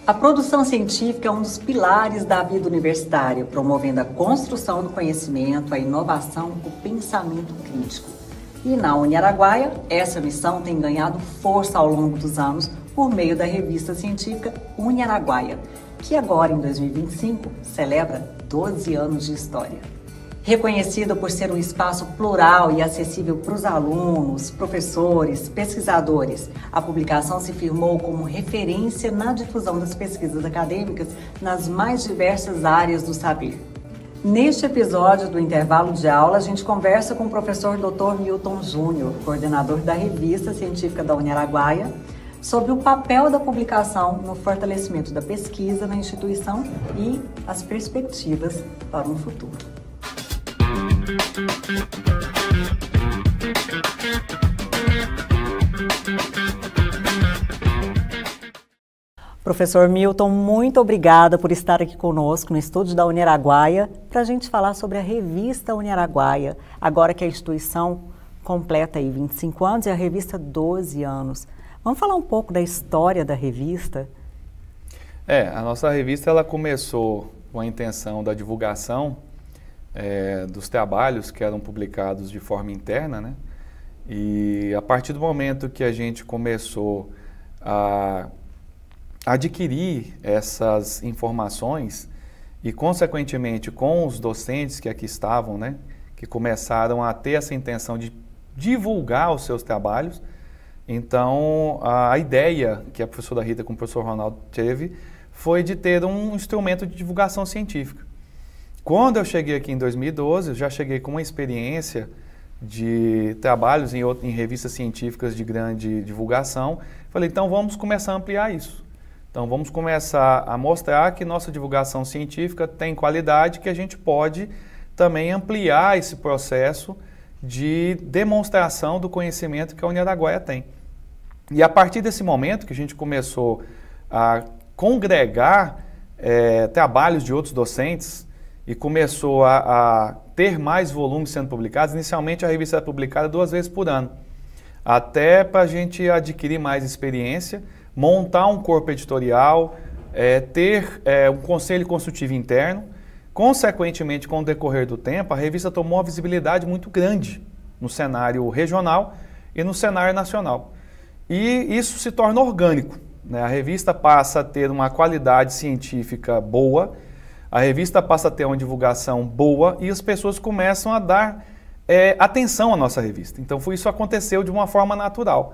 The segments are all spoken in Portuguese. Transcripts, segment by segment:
A produção científica é um dos pilares da vida universitária, promovendo a construção do conhecimento, a inovação, o pensamento crítico. E na Uniaraguaia, essa missão tem ganhado força ao longo dos anos por meio da revista científica Uniaraguaia, que agora, em 2025, celebra 12 anos de história. Reconhecida por ser um espaço plural e acessível para os alunos, professores, pesquisadores, a publicação se firmou como referência na difusão das pesquisas acadêmicas nas mais diversas áreas do saber. Neste episódio do intervalo de aula, a gente conversa com o professor Dr. Milton Júnior, coordenador da revista científica da Uniaraguaia, sobre o papel da publicação no fortalecimento da pesquisa na instituição e as perspectivas para um futuro. Professor Milton, muito obrigada por estar aqui conosco no estúdio da Uniaraguaia para a gente falar sobre a revista Uniaraguaia, agora que a instituição completa aí 25 anos e a revista 12 anos. Vamos falar um pouco da história da revista? A nossa revista ela começou com a intenção da divulgação dos trabalhos que eram publicados de forma interna, né? E a partir do momento que a gente começou a adquirir essas informações e, consequentemente, com os docentes que aqui estavam, né, que começaram a ter essa intenção de divulgar os seus trabalhos, então a ideia que a professora Rita com o professor Ronaldo teve foi de ter um instrumento de divulgação científica. Quando eu cheguei aqui em 2012, eu já cheguei com uma experiência de trabalhos em revistas científicas de grande divulgação. Falei, então vamos começar a ampliar isso. Então vamos começar a mostrar que nossa divulgação científica tem qualidade, que a gente pode também ampliar esse processo de demonstração do conhecimento que a Uniaraguaia tem. E a partir desse momento que a gente começou a congregar trabalhos de outros docentes, e começou a ter mais volumes sendo publicados. Inicialmente a revista era publicada 2 vezes por ano, até para a gente adquirir mais experiência, montar um corpo editorial, ter um conselho consultivo interno. Consequentemente, com o decorrer do tempo, a revista tomou uma visibilidade muito grande no cenário regional e no cenário nacional. E isso se torna orgânico, né? A revista passa a ter uma qualidade científica boa, a revista passa a ter uma divulgação boa e as pessoas começam a dar atenção à nossa revista. Então, isso aconteceu de uma forma natural.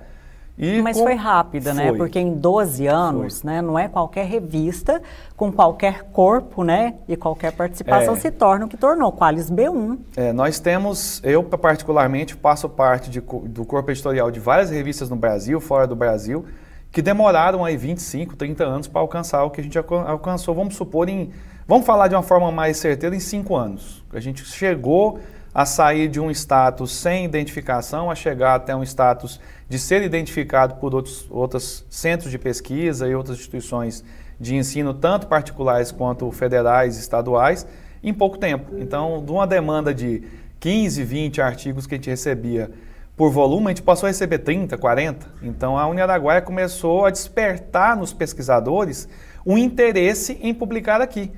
Mas foi rápida, né? Porque em 12 anos, né, não é qualquer revista com qualquer corpo, né, e qualquer participação se torna o que tornou, Qualis B1. Nós temos, eu particularmente faço parte do corpo editorial de várias revistas no Brasil, fora do Brasil, que demoraram aí 25, 30 anos para alcançar o que a gente alcançou, vamos supor, vamos falar de uma forma mais certeira, em 5 anos. A gente chegou a sair de um status sem identificação, a chegar até um status de ser identificado por outros centros de pesquisa e outras instituições de ensino, tanto particulares quanto federais e estaduais, em pouco tempo. Então, de uma demanda de 15, 20 artigos que a gente recebia por volume, a gente passou a receber 30, 40. Então, a Uniaraguaia começou a despertar nos pesquisadores um interesse em publicar aqui.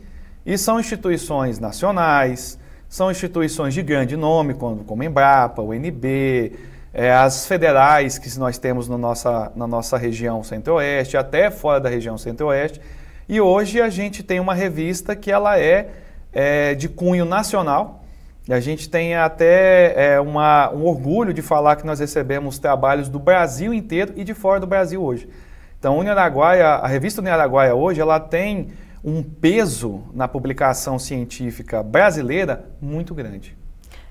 E são instituições nacionais, são instituições de grande nome, como a Embrapa, o UNB, as federais que nós temos na nossa região centro-oeste, até fora da região centro-oeste. E hoje a gente tem uma revista que ela é de cunho nacional. E a gente tem até um orgulho de falar que nós recebemos trabalhos do Brasil inteiro e de fora do Brasil hoje. Então, a revista Uniaraguaia hoje, ela tem um peso na publicação científica brasileira muito grande.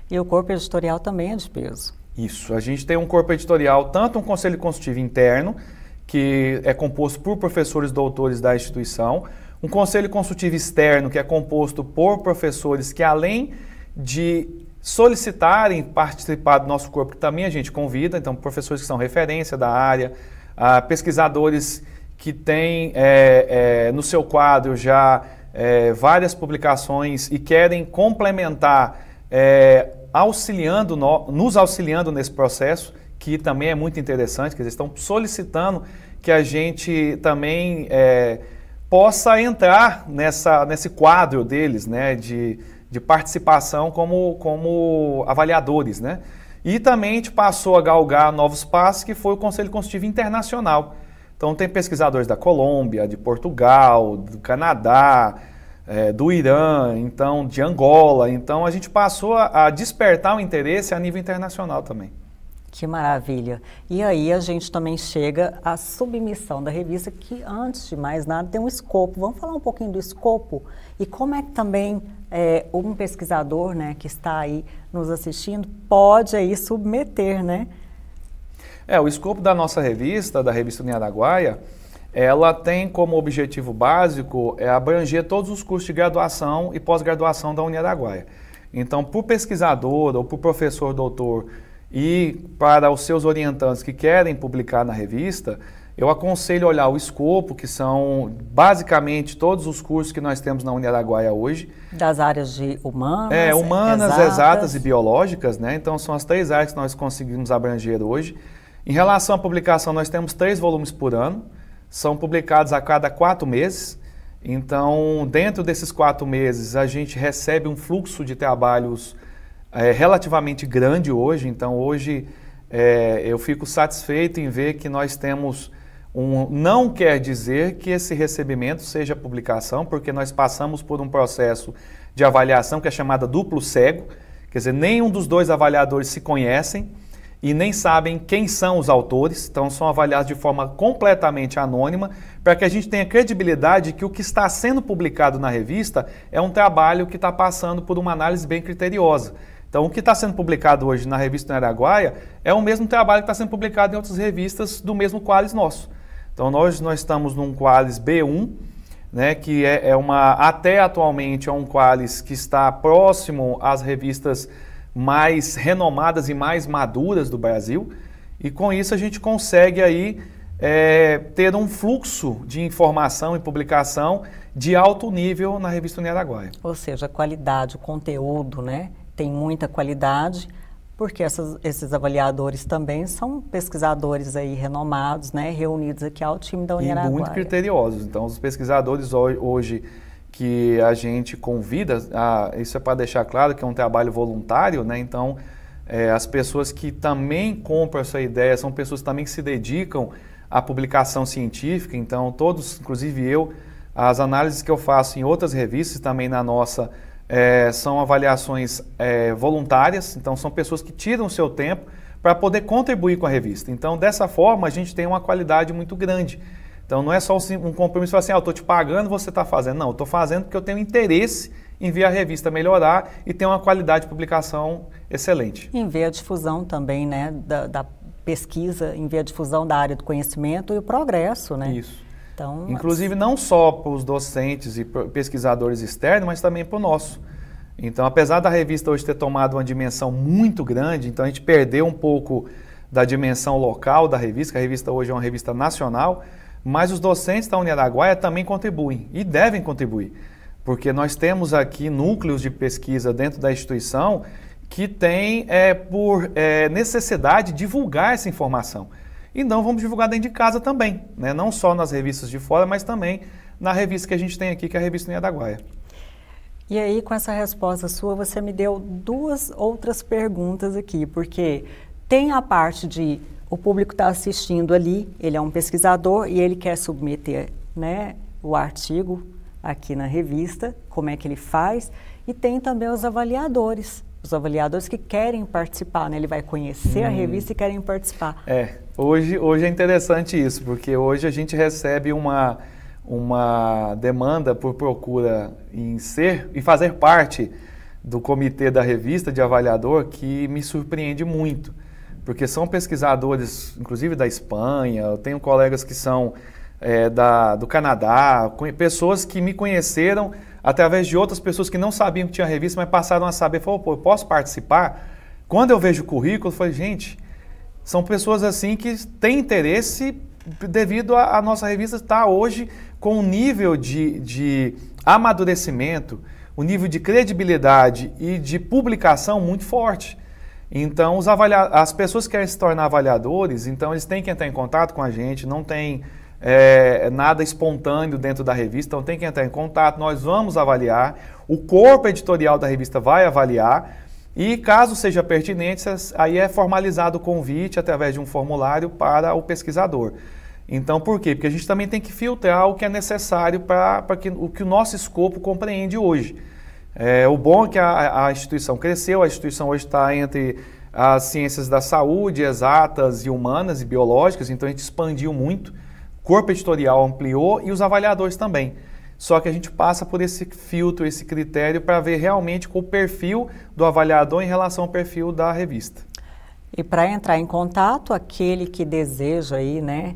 E o corpo editorial também é de peso. Isso, a gente tem um corpo editorial, tanto um conselho consultivo interno, que é composto por professores doutores da instituição, um conselho consultivo externo, que é composto por professores que, além de solicitarem participar do nosso corpo, que também a gente convida, então professores que são referência da área, pesquisadores que têm no seu quadro já várias publicações e querem complementar, nos auxiliando nesse processo, que também é muito interessante, que eles estão solicitando que a gente também possa entrar nesse quadro deles, né, de participação como avaliadores, né? E também a gente passou a galgar novos passos, que foi o Conselho Consultivo Internacional. Então tem pesquisadores da Colômbia, de Portugal, do Canadá, do Irã, então de Angola. Então a gente passou a despertar o interesse a nível internacional também. Que maravilha! E aí a gente também chega à submissão da revista, que antes de mais nada tem um escopo. Vamos falar um pouquinho do escopo e como é que também um pesquisador, né, que está aí nos assistindo pode aí submeter, né? O escopo da nossa revista, da revista Uniaraguaia, ela tem como objetivo básico abranger todos os cursos de graduação e pós-graduação da Uniaraguaia. Então, para o pesquisador ou para o professor doutor e para os seus orientantes que querem publicar na revista, eu aconselho olhar o escopo, que são basicamente todos os cursos que nós temos na Uniaraguaia hoje. Das áreas de humanas, humanas, exatas e biológicas, né? Então são as 3 áreas que nós conseguimos abranger hoje. Em relação à publicação, nós temos 3 volumes por ano, são publicados a cada 4 meses. Então, dentro desses 4 meses, a gente recebe um fluxo de trabalhos relativamente grande hoje. Então, hoje eu fico satisfeito em ver que nós temos não quer dizer que esse recebimento seja publicação, porque nós passamos por um processo de avaliação que é chamada duplo cego, quer dizer, nenhum dos 2 avaliadores se conhecem e nem sabem quem são os autores, então são avaliados de forma completamente anônima, para que a gente tenha credibilidade que o que está sendo publicado na revista é um trabalho que está passando por uma análise bem criteriosa. Então, o que está sendo publicado hoje na revista Uniaraguaia é o mesmo trabalho que está sendo publicado em outras revistas do mesmo qualis nosso. Então, nós estamos num qualis B1, né, que até atualmente é um qualis que está próximo às revistas mais renomadas e mais maduras do Brasil, e com isso a gente consegue aí ter um fluxo de informação e publicação de alto nível na revista Uniaraguaia. Ou seja, a qualidade, o conteúdo, né? Tem muita qualidade, porque esses avaliadores também são pesquisadores aí renomados, né, reunidos aqui ao time da Uniaraguaia. E muito criteriosos. Então, os pesquisadores hoje que a gente convida, isso é para deixar claro que é um trabalho voluntário, né? Então, as pessoas que também compram essa ideia são pessoas também que se dedicam à publicação científica. Então, todos, inclusive eu, as análises que eu faço em outras revistas, também na nossa, são avaliações voluntárias, então são pessoas que tiram o seu tempo para poder contribuir com a revista. Então, dessa forma, a gente tem uma qualidade muito grande. Então, não é só um compromisso, falar assim, eu estou te pagando, você está fazendo. Não, eu estou fazendo porque eu tenho interesse em ver a revista melhorar e ter uma qualidade de publicação excelente. Em ver a difusão também, né, da pesquisa, em ver a difusão da área do conhecimento e o progresso, né? Isso. Então, inclusive, não só para os docentes e pesquisadores externos, mas também para o nosso. Então, apesar da revista hoje ter tomado uma dimensão muito grande, então a gente perdeu um pouco da dimensão local da revista, que a revista hoje é uma revista nacional, mas os docentes da Uniaraguaia também contribuem e devem contribuir, porque nós temos aqui núcleos de pesquisa dentro da instituição que têm, por necessidade, divulgar essa informação. E não vamos divulgar dentro de casa também, né? Não só nas revistas de fora, mas também na revista que a gente tem aqui, que é a revista Uniaraguaia. E aí, com essa resposta sua, você me deu 2 outras perguntas aqui, porque tem a parte de o público está assistindo ali, ele é um pesquisador e ele quer submeter, né, o artigo aqui na revista, como é que ele faz, e tem também os avaliadores que querem participar, né? Ele vai conhecer a revista e querem participar. Hoje é interessante isso, porque hoje a gente recebe uma demanda por procura em ser e fazer parte do comitê da revista de avaliador que me surpreende muito, porque são pesquisadores, inclusive da Espanha, eu tenho colegas que são do Canadá, pessoas que me conheceram através de outras pessoas que não sabiam que tinha revista, mas passaram a saber, falaram, pô, eu posso participar? Quando eu vejo o currículo, eu falei, gente, são pessoas assim que têm interesse devido a nossa revista estar hoje com um nível de amadurecimento, um nível de credibilidade e de publicação muito forte. Então, as pessoas que querem se tornar avaliadores, então eles têm que entrar em contato com a gente, não tem nada espontâneo dentro da revista, então tem que entrar em contato, nós vamos avaliar, o corpo editorial da revista vai avaliar e caso seja pertinente, aí é formalizado o convite através de um formulário para o pesquisador. Então, por quê? Porque a gente também tem que filtrar o que é necessário para o que o nosso escopo compreende hoje. O bom é que a instituição cresceu, a instituição hoje está entre as ciências da saúde, exatas e humanas e biológicas, então a gente expandiu muito, o corpo editorial ampliou e os avaliadores também. Só que a gente passa por esse filtro, esse critério para ver realmente o perfil do avaliador em relação ao perfil da revista. E para entrar em contato, aquele que deseja aí, né,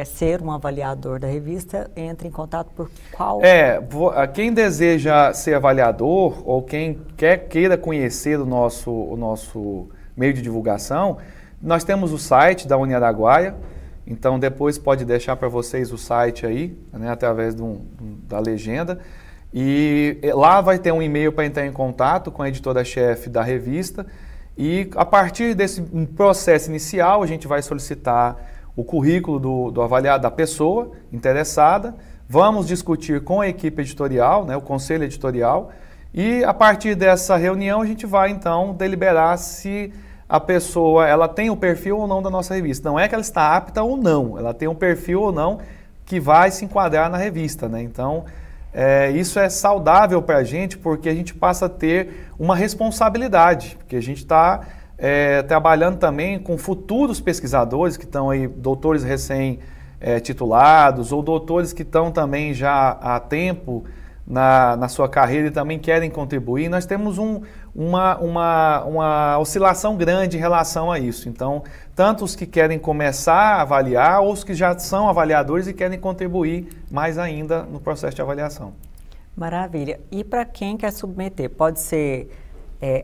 ser um avaliador da revista, entra em contato por qual? Quem deseja ser avaliador ou quem queira conhecer o nosso meio de divulgação, nós temos o site da Uniaraguaia, então depois pode deixar para vocês o site aí, né, através da legenda, e lá vai ter um e-mail para entrar em contato com a editora-chefe da revista, e a partir desse processo inicial a gente vai solicitar o currículo do avaliado, da pessoa interessada, vamos discutir com a equipe editorial, né, o conselho editorial, e a partir dessa reunião a gente vai então deliberar se a pessoa ela tem o perfil ou não da nossa revista. Não é que ela está apta ou não, ela tem um perfil ou não que vai se enquadrar na revista, né? Então, isso é saudável para a gente porque a gente passa a ter uma responsabilidade, porque a gente está trabalhando também com futuros pesquisadores que estão aí, doutores recém-titulados ou doutores que estão também já há tempo na sua carreira e também querem contribuir. Nós temos uma oscilação grande em relação a isso. Então, tanto os que querem começar a avaliar ou os que já são avaliadores e querem contribuir mais ainda no processo de avaliação. Maravilha. E para quem quer submeter? Pode ser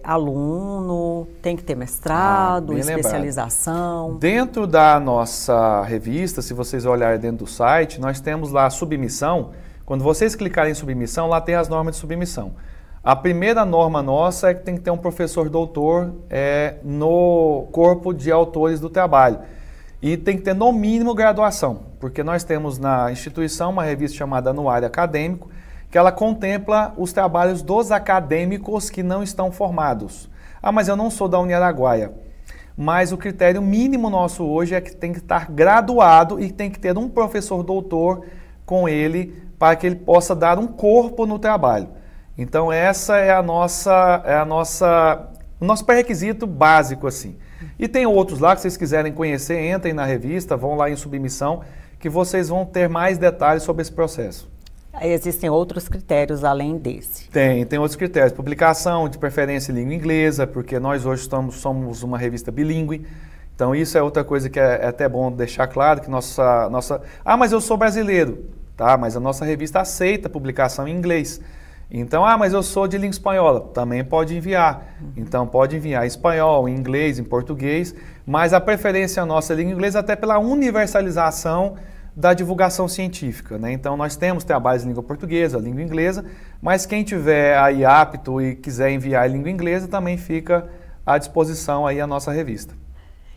aluno, tem que ter mestrado, especialização? Lembrado. Dentro da nossa revista, se vocês olharem dentro do site, nós temos lá a submissão. Quando vocês clicarem em submissão, lá tem as normas de submissão. A primeira norma nossa é que tem que ter um professor doutor no corpo de autores do trabalho. E tem que ter no mínimo graduação, porque nós temos na instituição uma revista chamada Anuário Acadêmico, que ela contempla os trabalhos dos acadêmicos que não estão formados. Ah, mas eu não sou da Uniaraguaia. Mas o critério mínimo nosso hoje é que tem que estar graduado e tem que ter um professor doutor com ele para que ele possa dar um corpo no trabalho. Então essa é o nosso pré-requisito básico assim. E tem outros lá que vocês quiserem conhecer, entrem na revista, vão lá em submissão, que vocês vão ter mais detalhes sobre esse processo. Existem outros critérios além desse? Tem outros critérios. Publicação, de preferência em língua inglesa, porque nós hoje somos uma revista bilíngue. Então isso é outra coisa que é até bom deixar claro, que nossa... Ah, mas eu sou brasileiro. Tá, mas a nossa revista aceita publicação em inglês. Então, mas eu sou de língua espanhola. Também pode enviar. Então, pode enviar em espanhol, em inglês, em português. Mas a preferência nossa é língua inglesa até pela universalização da divulgação científica, né? Então, nós temos trabalhos em língua portuguesa, língua inglesa, mas quem tiver aí apto e quiser enviar em língua inglesa, também fica à disposição aí a nossa revista.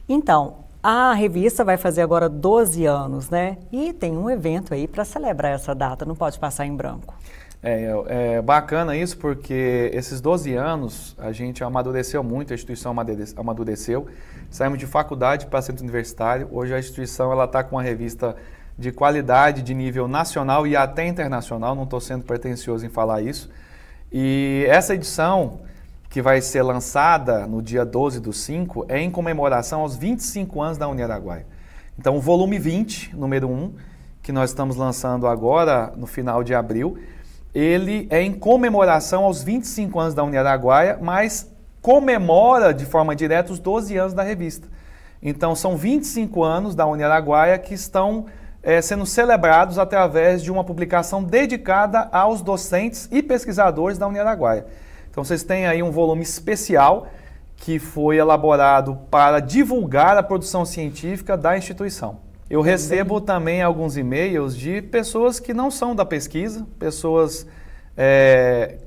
Então, a revista vai fazer agora 12 anos, né? E tem um evento aí para celebrar essa data, não pode passar em branco. É bacana isso porque esses 12 anos a gente amadureceu muito, a instituição amadureceu. Saímos de faculdade para centro universitário. Hoje a instituição está com uma revista de qualidade de nível nacional e até internacional, não estou sendo pretensioso em falar isso. E essa edição, que vai ser lançada no dia 12/5, é em comemoração aos 25 anos da Uniaraguaia. Então, o volume 20, número 1, que nós estamos lançando agora no final de abril, ele é em comemoração aos 25 anos da Uniaraguaia, mas comemora de forma direta os 12 anos da revista. Então, são 25 anos da Uniaraguaia que estão sendo celebrados através de uma publicação dedicada aos docentes e pesquisadores da Uniaraguaia. Então, vocês têm aí um volume especial que foi elaborado para divulgar a produção científica da instituição. Eu recebo também alguns e-mails de pessoas que não são da pesquisa, pessoas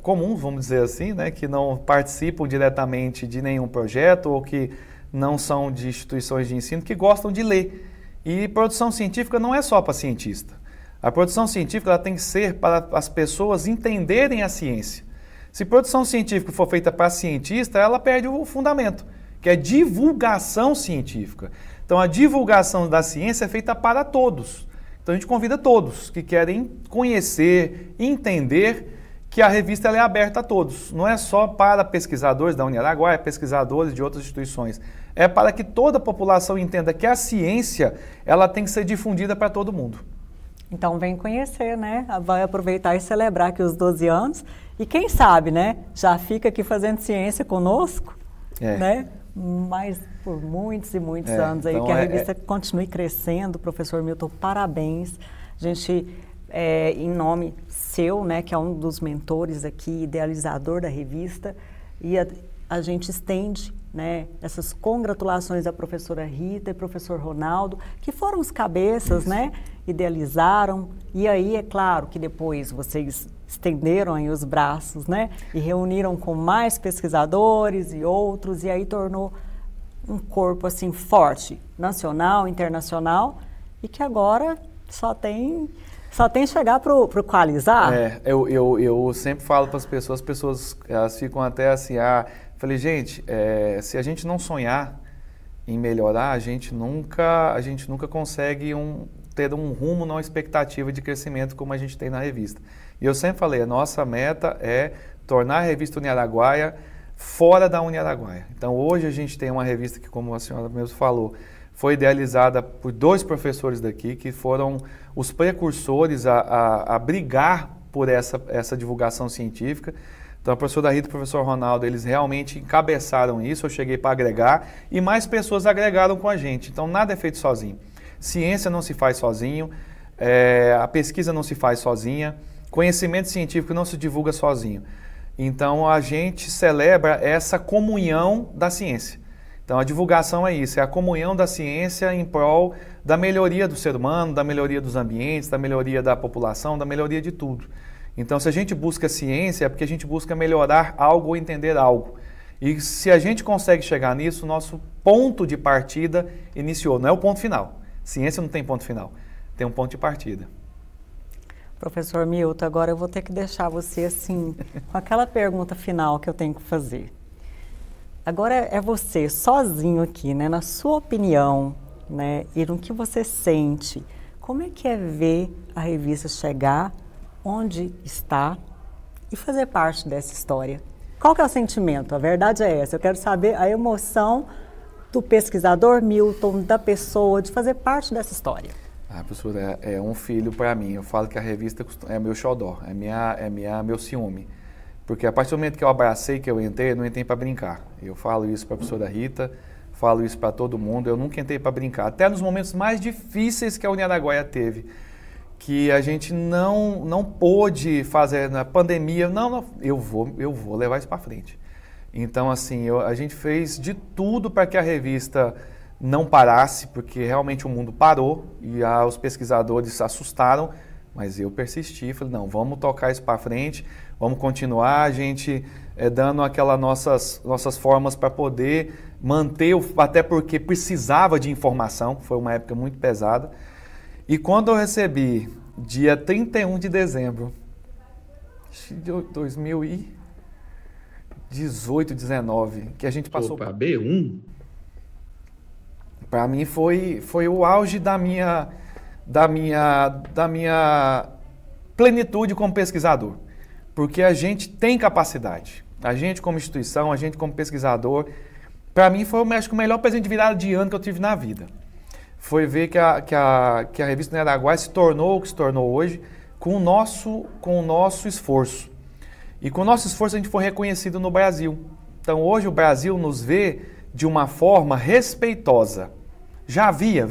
comuns, vamos dizer assim, né, que não participam diretamente de nenhum projeto ou que não são de instituições de ensino, que gostam de ler. E produção científica não é só para cientista. A produção científica ela tem que ser para as pessoas entenderem a ciência. Se produção científica for feita para cientista, ela perde o fundamento, que é divulgação científica. Então, a divulgação da ciência é feita para todos. Então, a gente convida todos que querem conhecer, entender que a revista ela é aberta a todos. Não é só para pesquisadores da Uniaraguaia, pesquisadores de outras instituições. É para que toda a população entenda que a ciência ela tem que ser difundida para todo mundo. Então, vem conhecer, né? Vai aproveitar e celebrar aqui os 12 anos. E quem sabe, né? Já fica aqui fazendo ciência conosco, né? Mas por muitos e muitos anos aí, então, que a revista continue crescendo. Professor Milton, parabéns. A gente, em nome seu, né, que é um dos mentores aqui, idealizador da revista, e a gente estende, né, essas congratulações à professora Rita e professor Ronaldo, que foram os cabeças, né, idealizaram, e aí é claro que depois vocês estenderam aí os braços, né, e reuniram com mais pesquisadores e outros, e aí tornou um corpo assim forte, nacional, internacional, e que agora só tem chegar para o Qualizar. Eu sempre falo para as pessoas elas ficam até assim, falei, gente, se a gente não sonhar em melhorar, a gente nunca consegue ter um rumo, uma expectativa de crescimento como a gente tem na revista. E eu sempre falei, a nossa meta é tornar a revista Uniaraguaia fora da Uniaraguaia. Então hoje a gente tem uma revista que, como a senhora mesmo falou, foi idealizada por 2 professores daqui que foram os precursores a brigar por essa divulgação científica. Então, a professora Rita e o professor Ronaldo, eles realmente encabeçaram isso, eu cheguei para agregar e mais pessoas agregaram com a gente. Então, nada é feito sozinho. Ciência não se faz sozinho, a pesquisa não se faz sozinha, conhecimento científico não se divulga sozinho. Então, a gente celebra essa comunhão da ciência. Então, a divulgação é isso, é a comunhão da ciência em prol da melhoria do ser humano, da melhoria dos ambientes, da melhoria da população, da melhoria de tudo. Então, se a gente busca ciência, é porque a gente busca melhorar algo ou entender algo. E se a gente consegue chegar nisso, nosso ponto de partida iniciou, não é o ponto final. Ciência não tem ponto final, tem um ponto de partida. Professor Milton, agora eu vou ter que deixar você assim, com aquela pergunta final que eu tenho que fazer. Agora é você, sozinho aqui, né, na sua opinião, né, e no que você sente, como é que é ver a revista chegar onde está e fazer parte dessa história? Qual que é o sentimento? A verdade é essa, eu quero saber a emoção do pesquisador Milton, da pessoa, de fazer parte dessa história. Professora, é um filho para mim. Eu falo que a revista é meu xodó, meu ciúme. Porque a partir do momento que eu abracei, que eu não entrei para brincar. Eu falo isso para a professora Rita, falo isso para todo mundo, eu nunca entrei para brincar. Até nos momentos mais difíceis que a Uniaraguaia teve, que a gente não pôde fazer na pandemia, eu vou levar isso para frente. Então, assim, a gente fez de tudo para que a revista não parasse, porque realmente o mundo parou e os pesquisadores se assustaram, mas eu persisti, falei, não, vamos tocar isso para frente, vamos continuar, a gente dando aquelas nossas formas para poder manter, até porque precisava de informação, foi uma época muito pesada. E quando eu recebi, dia 31 de dezembro de 2018, 19, que a gente passou... Opa, B1? Para mim foi o auge da minha plenitude como pesquisador, porque a gente tem capacidade, a gente como instituição, a gente como pesquisador, para mim foi acho que o melhor presente de virada de ano que eu tive na vida. Foi ver que a revista Uniaraguaia se tornou o que se tornou hoje com o nosso esforço. E com o nosso esforço a gente foi reconhecido no Brasil. Então hoje o Brasil nos vê de uma forma respeitosa. Já havia,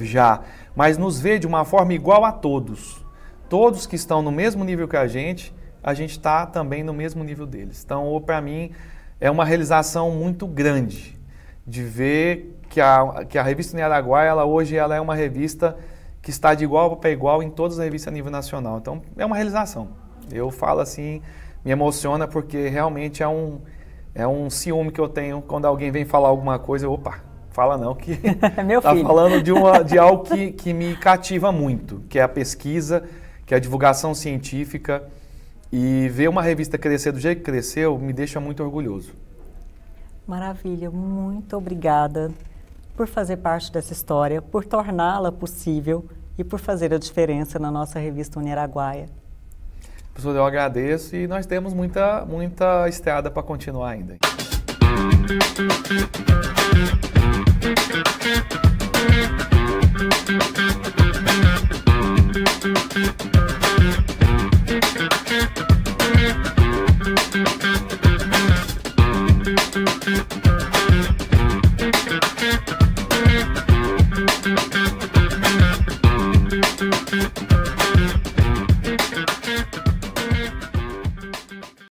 mas nos vê de uma forma igual a todos. Todos que estão no mesmo nível que a gente está também no mesmo nível deles. Então, para mim, é uma realização muito grande de ver que a revista Uniaraguaia, hoje ela é uma revista que está de igual para igual em todas as revistas a nível nacional. Então, é uma realização. Eu falo assim, me emociona porque realmente é um ciúme que eu tenho quando alguém vem falar alguma coisa, opa, fala não, que Meu está filho. falando de algo que me cativa muito, que é a pesquisa, que é a divulgação científica, e ver uma revista crescer do jeito que cresceu me deixa muito orgulhoso. Maravilha, muito obrigada por fazer parte dessa história, por torná-la possível e por fazer a diferença na nossa revista Uniaraguaia. Professor, eu agradeço e nós temos muita estrada para continuar ainda.